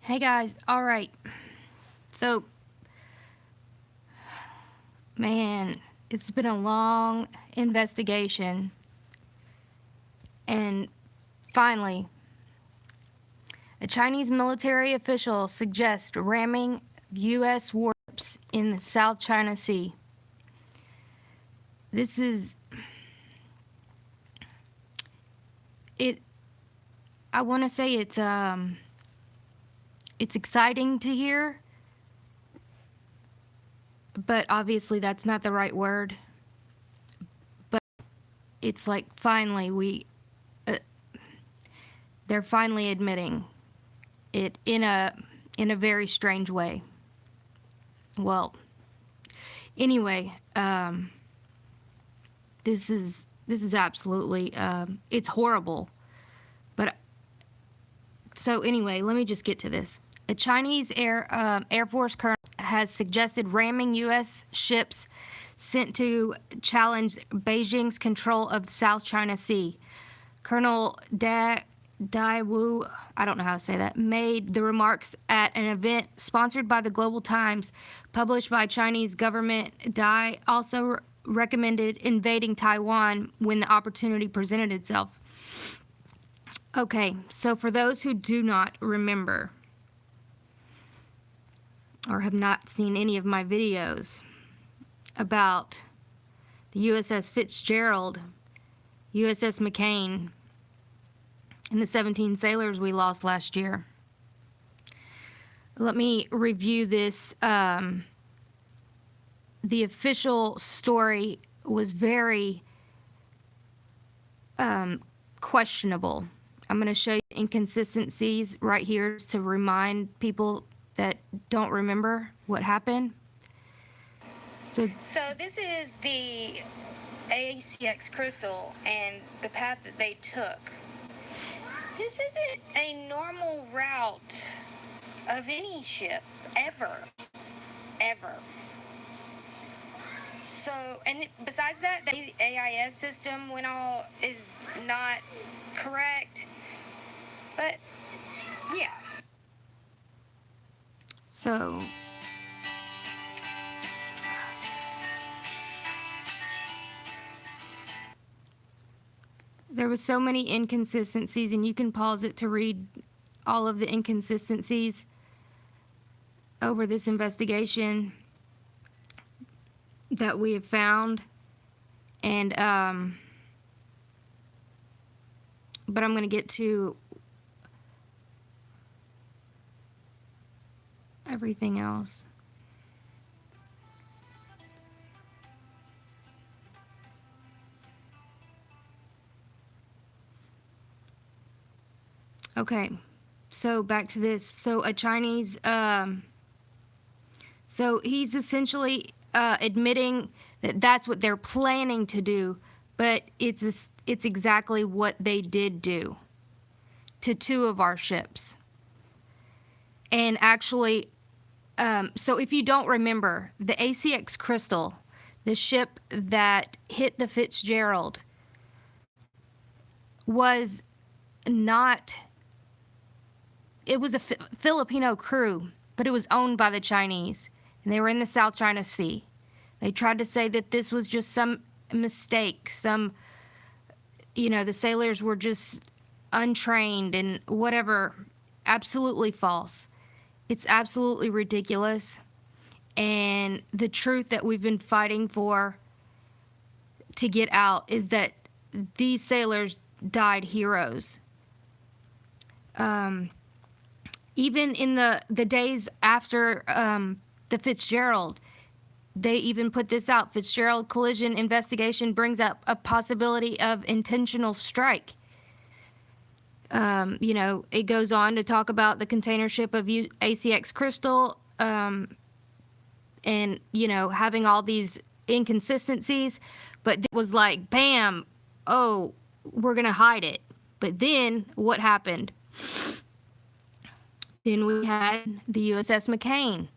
Hey guys, all right. So, man, it's been a long investigation, and finally, a Chinese military official suggests ramming U.S. warships in the South China Sea. This is it. I want to say it's exciting to hear, but obviously that's not the right word. But it's like finally they're finally admitting it in a very strange way. Well, anyway, this is absolutely it's horrible. But so anyway, let me just get to this. A Chinese Air Force colonel has suggested ramming U.S. ships sent to challenge Beijing's control of the South China Sea. Colonel Dai Wu, I don't know how to say that, made the remarks at an event sponsored by the Global Times, published by Chinese government. Dai also recommended invading Taiwan when the opportunity presented itself. Okay, so for those who do not remember or have not seen any of my videos about the USS Fitzgerald, USS McCain, and the 17 sailors we lost last year, let me review this. The official story was very questionable. I'm going to show you inconsistencies right here to remind people that don't remember what happened. So this is the ACX crystal and the path that they took. This isn't a normal route of any ship, ever. So, and besides that, the AIS system is not correct. But, yeah. So, there was so many inconsistencies, and you can pause it to read all of the inconsistencies over this investigation that we have found. And but I'm going to get to everything else. Okay, so back to this. So a Chinese, so he's essentially admitting that that's what they're planning to do, but it's exactly what they did do to two of our ships. And actually, so if you don't remember, the ACX Crystal, the ship that hit the Fitzgerald, was not... It was a Filipino crew, but it was owned by the Chinese, and they were in the South China Sea. They tried to say that this was just some mistake, the sailors were just untrained and whatever. Absolutely false. It's absolutely ridiculous. And the truth that we've been fighting for to get out is that these sailors died heroes. Even in the days after the Fitzgerald, they even put this out. Fitzgerald collision investigation brings up a possibility of intentional strike. It goes on to talk about the container ship of ACX Crystal and, having all these inconsistencies. But it was like, bam, oh, we're going to hide it. But then what happened? Then we had the USS McCain.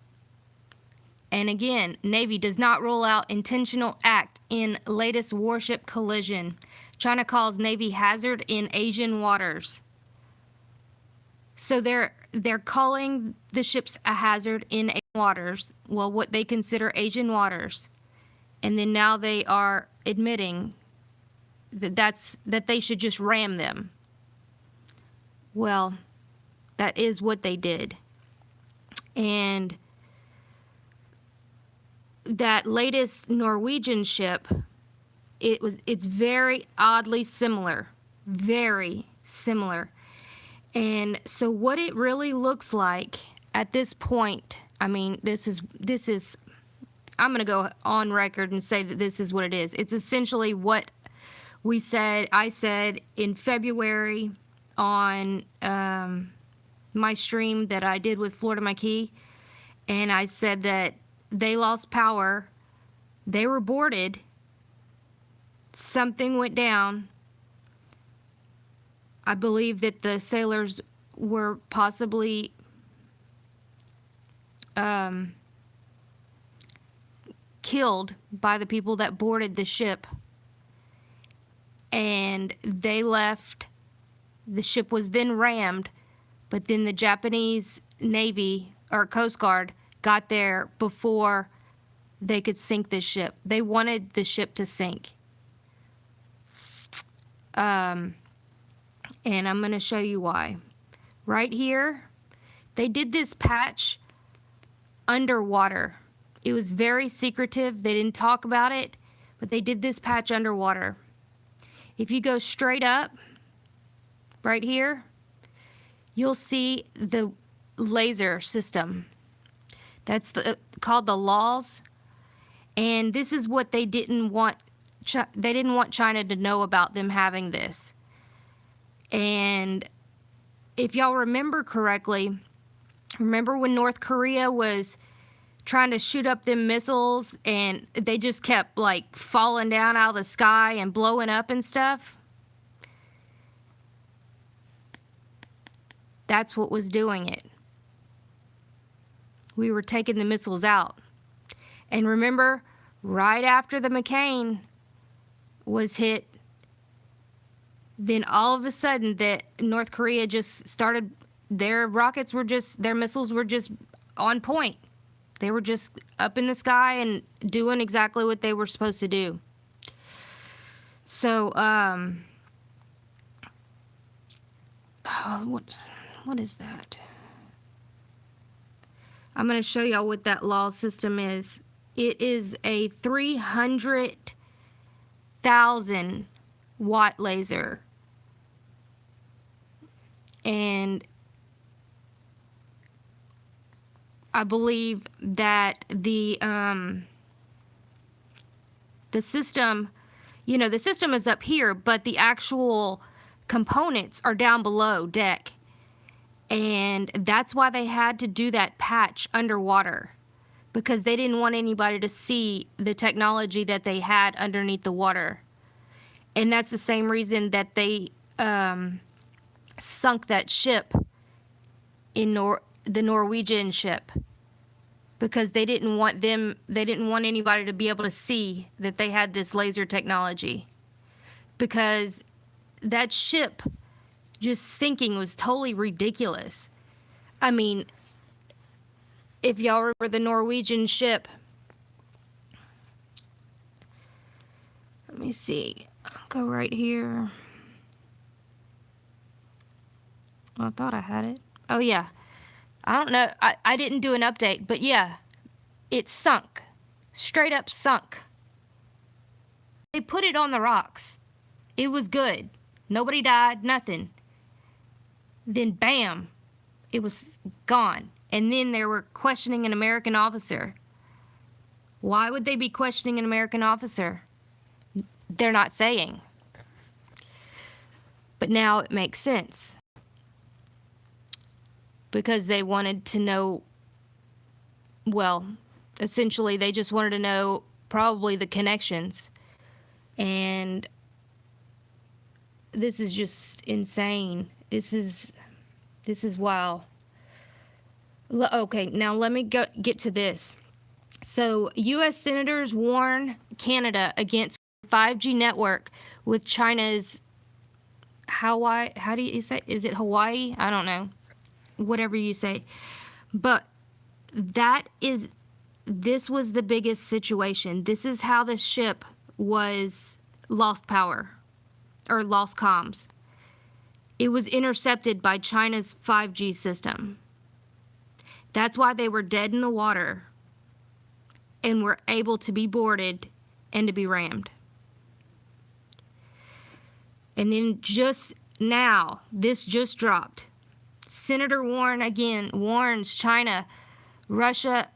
And again, Navy does not rule out intentional act in latest warship collision. China calls Navy hazard in Asian waters. So they're calling the ships a hazard in Asian waters, well, what they consider Asian waters, and then now they are admitting that they should just ram them. Well, that is what they did. And that latest Norwegian ship, it's very oddly similar. Very similar. And so what it really looks like at this point, I mean, this is I'm going to go on record and say that this is what it is. It's essentially what I said in February on my stream that I did with Florida McKee, and I said that they lost power, they were boarded, something went down. I believe that the sailors were possibly killed by the people that boarded the ship, and they left. The ship was then rammed, but then the Japanese Navy or Coast Guard got there before they could sink the ship. They wanted the ship to sink. And I'm going to show you why. Right here, they did this patch underwater. It was very secretive. They didn't talk about it, but they did this patch underwater. If you go straight up, right here, you'll see the laser system. That's called the laws. And this is what they didn't want. They didn't want China to know about them having this. And if y'all remember correctly, remember when North Korea was trying to shoot up them missiles and they just kept like falling down out of the sky and blowing up and stuff? That's what was doing it. We were taking the missiles out. And remember, right after the McCain was hit, then all of a sudden that North Korea just started, their missiles were just on point. They were just up in the sky and doing exactly what they were supposed to do. So, what is that? I'm going to show y'all what that law system is. It is a 300,000 watt laser. And I believe that the system, the system is up here, but the actual components are down below deck. And that's why they had to do that patch underwater, because they didn't want anybody to see the technology that they had underneath the water. And that's the same reason that they sunk that ship in the Norwegian ship, because they didn't want anybody to be able to see that they had this laser technology, because that ship just sinking was totally ridiculous. I mean, if y'all remember the Norwegian ship, let me see, I'll go right here. I thought I had it. Oh yeah, I don't know, I didn't do an update, but yeah, it sunk, straight up sunk. They put it on the rocks. It was good. Nobody died, nothing. Then bam, it was gone. And then they were questioning an American officer. Why would they be questioning an American officer? They're not saying. But now it makes sense, because they wanted to know, well, essentially they just wanted to know probably the connections. And this is just insane. This is wild. Okay, now let me get to this. So, U.S. senators warn Canada against 5G network with China's Hawaii. How do you say? Is it Hawaii? I don't know. whatever you say. But this was the biggest situation. This is how the ship was lost power or lost comms. It was intercepted by China's 5G system. That's why they were dead in the water and were able to be boarded and to be rammed. And then just now, this just dropped. Senator Warren again warns China, Russia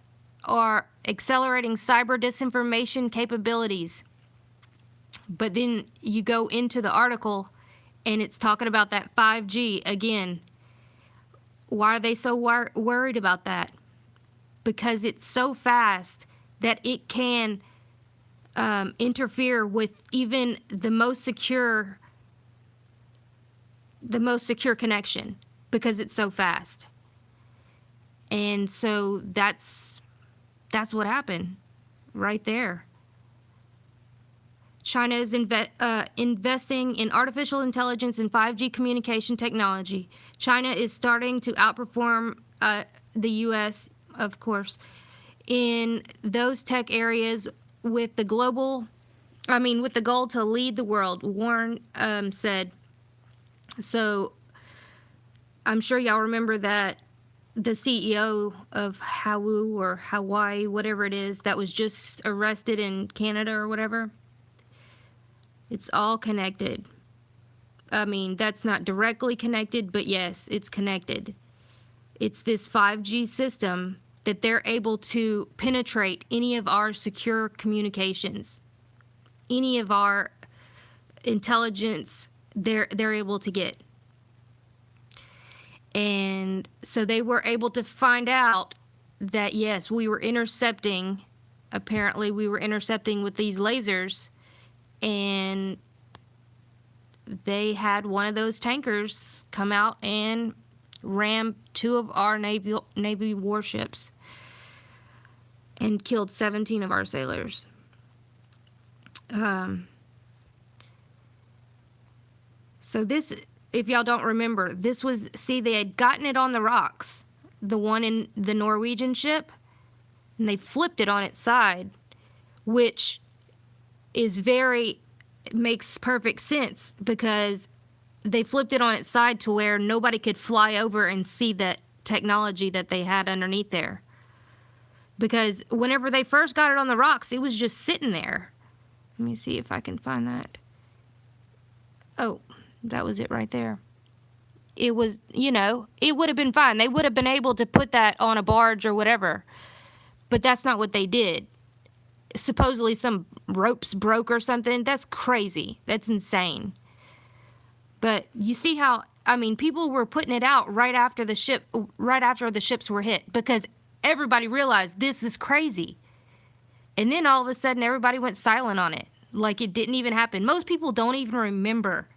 are accelerating cyber disinformation capabilities. But then you go into the article and it's talking about that 5G again. Why are they so worried about that? Because it's so fast that it can interfere with even the most secure connection, because it's so fast. And so that's what happened right there. China is investing in artificial intelligence and 5G communication technology. China is starting to outperform the U.S., of course, in those tech areas with the goal to lead the world, Warren said. So I'm sure y'all remember that the CEO of Hawaii, whatever it is, that was just arrested in Canada or whatever. It's all connected. I mean, that's not directly connected, but yes, it's connected. It's this 5G system that they're able to penetrate any of our secure communications, any of our intelligence they're able to get. And so they were able to find out that, yes, apparently we were intercepting with these lasers, and they had one of those tankers come out and ram 2 of our Navy warships and killed 17 of our sailors. So this, if y'all don't remember, they had gotten it on the rocks, the one in the Norwegian ship, and they flipped it on its side, which makes perfect sense, because they flipped it on its side to where nobody could fly over and see that technology that they had underneath there. Because whenever they first got it on the rocks, it was just sitting there. Let me see if I can find that. Oh, that was it right there. It was, it would have been fine. They would have been able to put that on a barge or whatever. But that's not what they did. Supposedly some ropes broke or something. That's crazy. That's insane. But you see how, people were putting it out right after the ships were hit, because everybody realized this is crazy. And then all of a sudden everybody went silent on it, like it didn't even happen. Most people don't even remember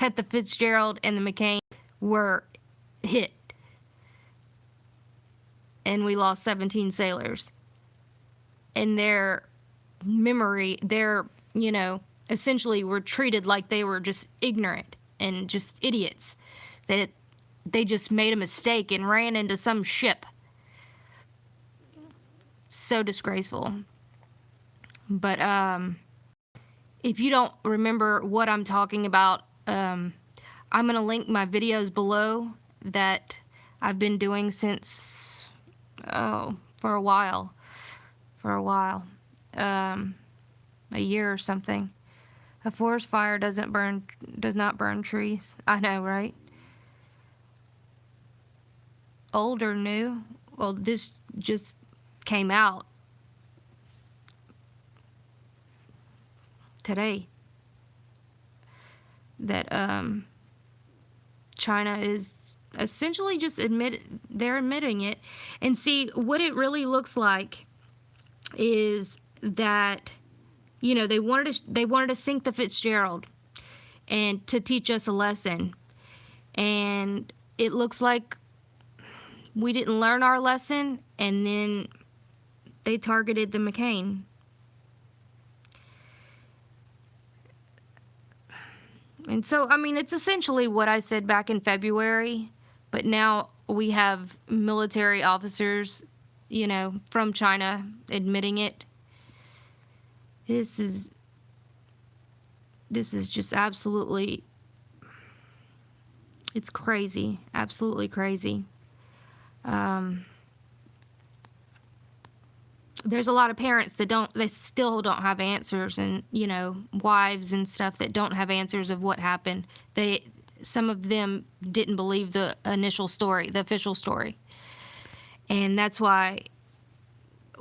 that the Fitzgerald and the McCain were hit. And we lost 17 sailors. And their memory, essentially were treated like they were just ignorant and just idiots. That they just made a mistake and ran into some ship. So disgraceful. But if you don't remember what I'm talking about, I'm going to link my videos below that I've been doing since, for a while. A year or something. A forest fire does not burn trees. I know, right? Old or new? Well, this just came out today. That China is essentially just admitting it. And see, what it really looks like is that, they wanted to sink the Fitzgerald and to teach us a lesson. And it looks like we didn't learn our lesson, and then they targeted the McCain. And so, it's essentially what I said back in February, But now we have military officers, you know, from China admitting it. This is just absolutely, it's crazy, absolutely crazy. There's a lot of parents that they still don't have answers, and, you know, wives and stuff that don't have answers of what happened. Some of them didn't believe the initial story, the official story. And that's why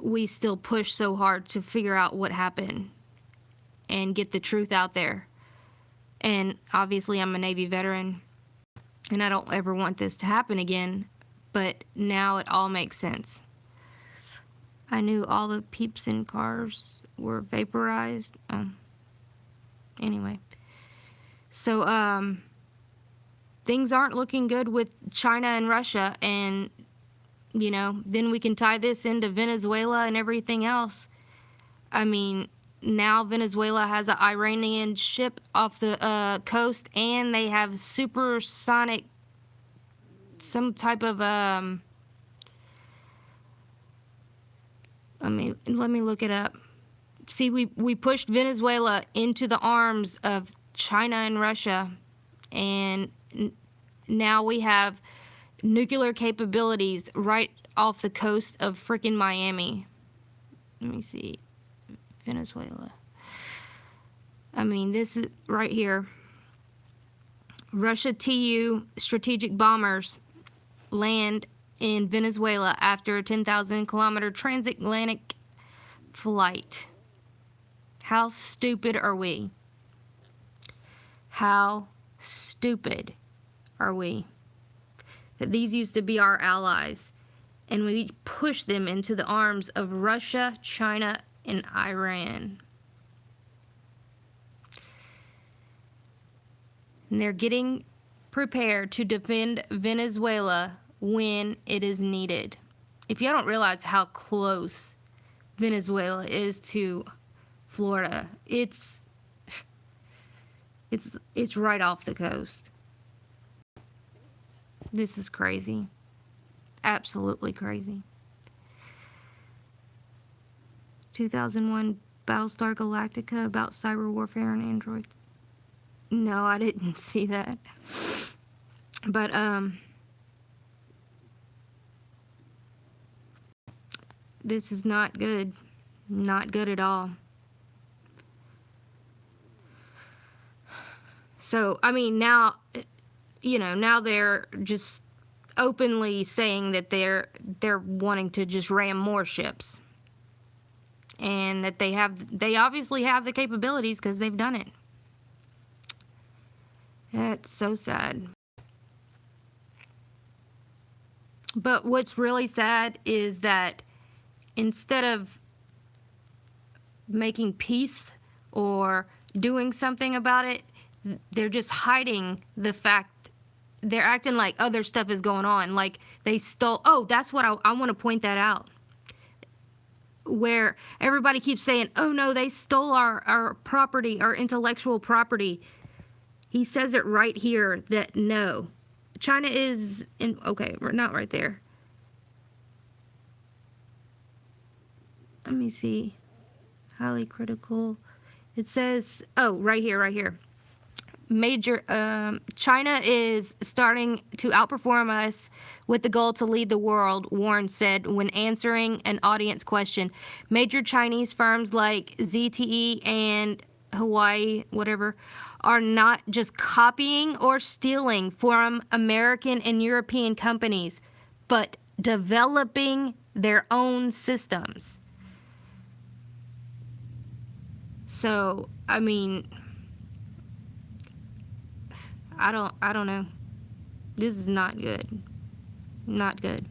we still push so hard to figure out what happened and get the truth out there. And obviously I'm a Navy veteran, and I don't ever want this to happen again, but now it all makes sense. I knew all the peeps in cars were vaporized. Anyway. So, things aren't looking good with China and Russia, and, you know, then we can tie this into Venezuela and everything else. I mean, now Venezuela has an Iranian ship off the coast, and they have supersonic, some type of, let me look it up. See, we pushed Venezuela into the arms of China and Russia, and now we have nuclear capabilities right off the coast of freaking Miami. Let me see. Venezuela. I mean, this is right here. Russia TU strategic bombers land in Venezuela after a 10,000-kilometer transatlantic flight. How stupid are we? How stupid are we? That these used to be our allies, and we pushed them into the arms of Russia, China, and Iran. And they're getting prepared to defend Venezuela when it is needed. If you don't realize how close Venezuela is to Florida, it's right off the coast. This is crazy. Absolutely crazy. 2001 Battlestar Galactica about cyber warfare and androids. No, I didn't see that. But, this is not good. Not good at all. So, I mean, now, you know, now they're just openly saying that they're wanting to just ram more ships. And that they obviously have the capabilities because they've done it. That's so sad. But what's really sad is that instead of making peace or doing something about it, they're just hiding the fact. They're acting like other stuff is going on. Like they stole. Oh, that's what I want to point that out. Where everybody keeps saying, oh no, they stole our property, our intellectual property. He says it right here that no. China is in, okay, we're not right there. Let me see. Highly critical. It says, oh, right here. China is starting to outperform us with the goal to lead the world, Warren said when answering an audience question. Major Chinese firms like ZTE and Hawaii, whatever, are not just copying or stealing from American and European companies, but developing their own systems. So, I mean, I don't know. This is not good. Not good.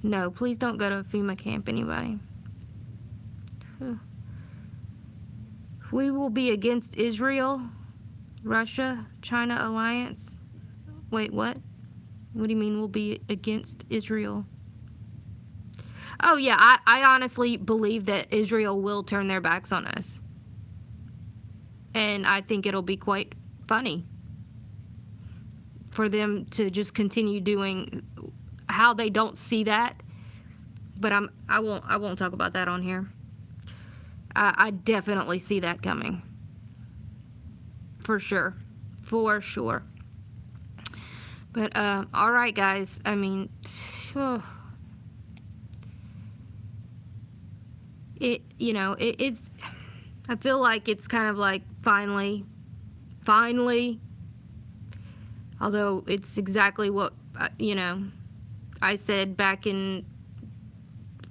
No, please don't go to a FEMA camp, anybody. We will be against Israel, Russia, China alliance. Wait, what? What do you mean we'll be against Israel? Oh, yeah, I honestly believe that Israel will turn their backs on us. And I think it'll be quite funny. for them to just continue doing how they don't see that. But I won't talk about that on here. I definitely see that coming. For sure. For sure. But all right, guys. I mean, it's. I feel like it's kind of like finally. Although it's exactly what I said back in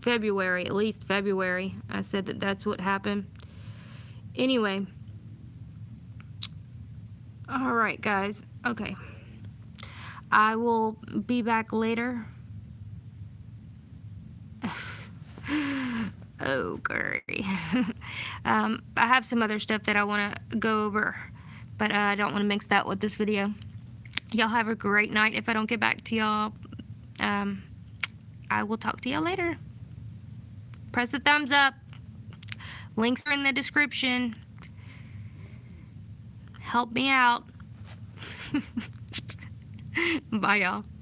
February, at least February. I said that that's what happened. Anyway. All right, guys. Okay. I will be back later. Oh, Gary. I have some other stuff that I want to go over, but I don't want to mix that with this video. Y'all have a great night. If I don't get back to y'all, I will talk to y'all later. Press the thumbs up. Links are in the description. Help me out. Bye, y'all.